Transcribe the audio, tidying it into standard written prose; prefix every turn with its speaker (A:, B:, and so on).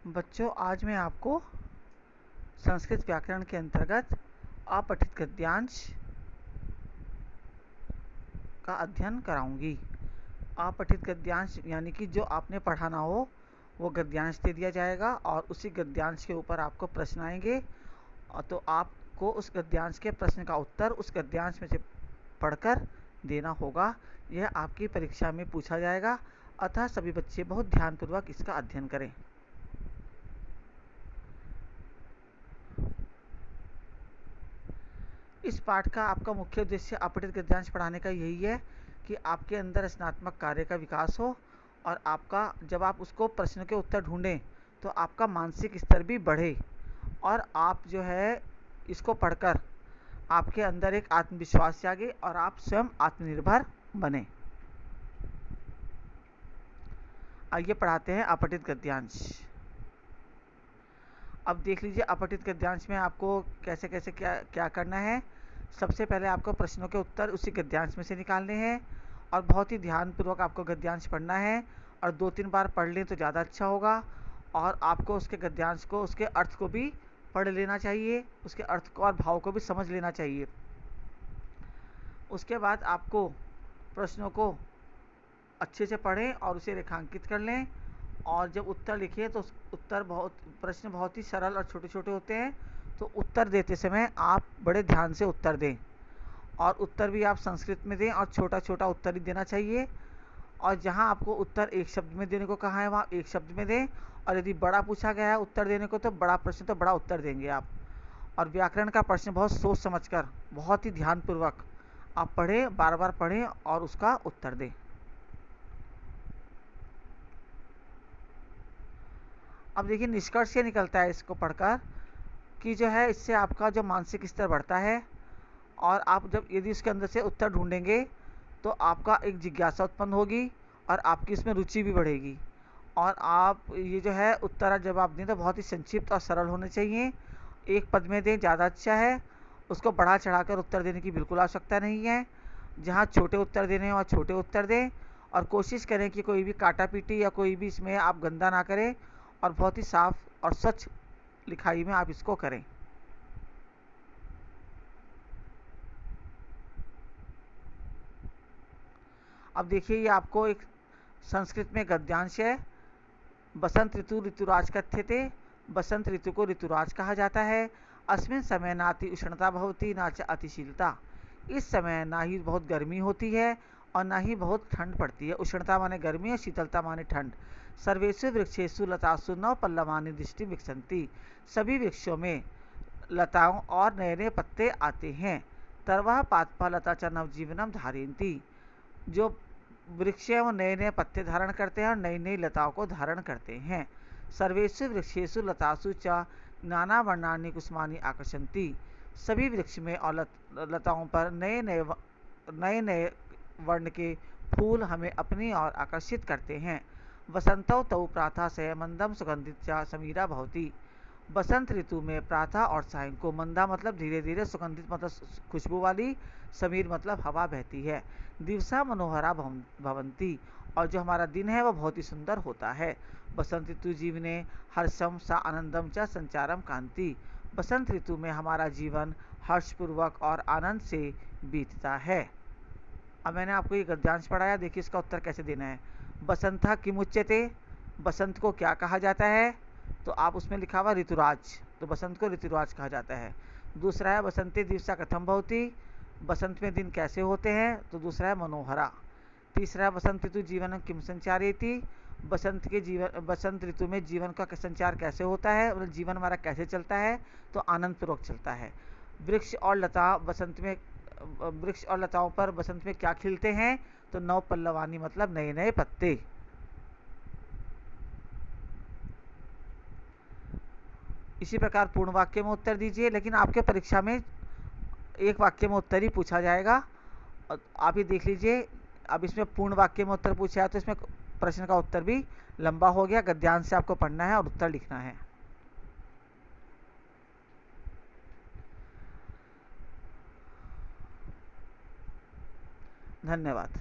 A: बच्चों, आज मैं आपको संस्कृत व्याकरण के अंतर्गत अपठित गद्यांश का अध्ययन कराऊंगी। अपठित गद्यांश यानी कि जो आपने पढ़ा ना हो वो गद्यांश दे दिया जाएगा और उसी गद्यांश के ऊपर आपको प्रश्न आएंगे, और तो आपको उस गद्यांश के प्रश्न का उत्तर उस गद्यांश में से पढ़कर देना होगा। यह आपकी परीक्षा में पूछा जाएगा, अतः सभी बच्चे बहुत ध्यानपूर्वक इसका अध्ययन करें। इस पाठ का आपका मुख्य उद्देश्य अपठित गद्यांश पढ़ाने का यही है कि आपके अंदर रचनात्मक कार्य का विकास हो, और आपका जब आप उसको प्रश्न के उत्तर ढूंढें तो आपका मानसिक स्तर भी बढ़े, और आप जो है इसको पढ़कर आपके अंदर एक आत्मविश्वास जागे और आप स्वयं आत्मनिर्भर बने। आइए पढ़ाते हैं अपठित गद्यांश। अब देख लीजिए, अपठित गद्यांश में आपको कैसे कैसे क्या करना है। सबसे पहले आपको प्रश्नों के उत्तर उसी गद्यांश में से निकालने हैं, और बहुत ही ध्यानपूर्वक आपको गद्यांश पढ़ना है, और 2-3 बार पढ़ लें तो ज़्यादा अच्छा होगा। और आपको उसके गद्यांश को, उसके अर्थ को भी पढ़ लेना चाहिए, उसके अर्थ को और भाव को भी समझ लेना चाहिए। उसके बाद आपको प्रश्नों को अच्छे से पढ़ें और उसे रेखांकित कर लें, और जब उत्तर लिखिए तो प्रश्न बहुत ही सरल और छोटे छोटे होते हैं, तो उत्तर देते समय आप बड़े ध्यान से उत्तर दें, और उत्तर भी आप संस्कृत में दें, और छोटा छोटा उत्तर ही देना चाहिए। और जहां आपको उत्तर एक शब्द में देने को कहा है वहां एक शब्द में दें, और यदि बड़ा पूछा गया है उत्तर देने को तो बड़ा प्रश्न तो बड़ा उत्तर देंगे आप। और व्याकरण का प्रश्न बहुत सोच समझकर, बहुत ही ध्यानपूर्वक आप पढ़ें, बार बार पढ़ें और उसका उत्तर दें। अब देखिए, निष्कर्ष ये निकलता है इसको पढ़कर कि जो है इससे आपका जो मानसिक स्तर बढ़ता है, और आप जब यदि इसके अंदर से उत्तर ढूंढेंगे तो आपका एक जिज्ञासा उत्पन्न होगी, और आपकी इसमें रुचि भी बढ़ेगी। और आप ये जो है उत्तर जवाब दें तो बहुत ही संक्षिप्त और सरल होने चाहिए। एक पद में दें, ज़्यादा अच्छा है। उसको बढ़ा चढ़ाकर उत्तर देने की बिल्कुल आवश्यकता नहीं है। जहाँ छोटे उत्तर देने हैं वहाँ छोटे उत्तर दें, और कोशिश करें कि कोई भी काटा पीटी या कोई भी इसमें आप गंदा ना करें, और बहुत ही साफ और स्वच्छ लिखाई में आप इसको करें। अब देखिए, ये आपको एक संस्कृत में गद्यांश है। बसंत ऋतु ऋतुराज कथ्यते, बसंत ऋतु को ऋतुराज कहा जाता है। अस्मिन् समय नाति उष्णता भवति ना च अतिशीलता, इस समय ना ही बहुत गर्मी होती है और ना ही बहुत ठंड पड़ती है। उष्णता माने गर्मी और शीतलता माने ठंड। सर्वेषु वृक्षेषु लतासु नव पल्लवानि दृष्टि विकसन्ति, सभी वृक्षों में लताओं और नए नए पत्ते आते हैं। तरवः पादपा लता च नवजीवनम धारयन्ति, जो वृक्ष है वो नए नए पत्ते धारण करते हैं और नई नई लताओं को धारण करते हैं। सर्वेषु वृक्षेषु लतासु च नाना वर्णानि कुसुमानि आकर्षन्ति, सभी वृक्ष में और लताओं पर नए नए वर्ण के फूल हमें अपनी ओर आकर्षित करते हैं। वसंतौ तौ प्रातः स मंदम सुगंधित च समीरा भवति, बसंत ऋतु में प्रातः और सायं को, मंदा मतलब धीरे धीरे, सुगंधित मतलब खुशबू वाली, समीर मतलब हवा बहती है। दिवसा मनोहरा भवंती, और जो हमारा दिन है वो बहुत ही सुंदर होता है। बसंत ऋतु जीवने हर्षम सा आनंदम च संचारम कांति, बसंत ऋतु में हमारा जीवन हर्षपूर्वक और आनंद से बीतता है। अब मैंने आपको ये गद्यांश पढ़ाया, देखिए इसका उत्तर कैसे देना है। बसंता किमुच्यते, बसंत को क्या कहा जाता है, तो आप उसमें लिखा हुआ ऋतुराज, तो बसंत को ऋतुराज कहा जाता है। दूसरा है बसंते दिवसा कथम भवति, बसंत में दिन कैसे होते हैं, तो दूसरा है मनोहरा। तीसरा है बसंत ऋतु जीवन किम संचारयति, बसंत ऋतु में जीवन का संचार कैसे होता है, मतलब जीवन हमारा कैसे चलता है, तो आनंद पूर्वक चलता है। वृक्ष और लता बसंत में, वृक्ष और लताओं पर बसंत में क्या खिलते हैं, तो नव पल्लवानी मतलब नए नए पत्ते। इसी प्रकार पूर्ण वाक्य में उत्तर दीजिए, लेकिन आपके परीक्षा में एक वाक्य में उत्तर ही पूछा जाएगा। आप ही देख लीजिए, अब इसमें पूर्ण वाक्य में उत्तर पूछा है तो इसमें प्रश्न का उत्तर भी लंबा हो गया। गद्यांश से आपको पढ़ना है और उत्तर लिखना है। धन्यवाद।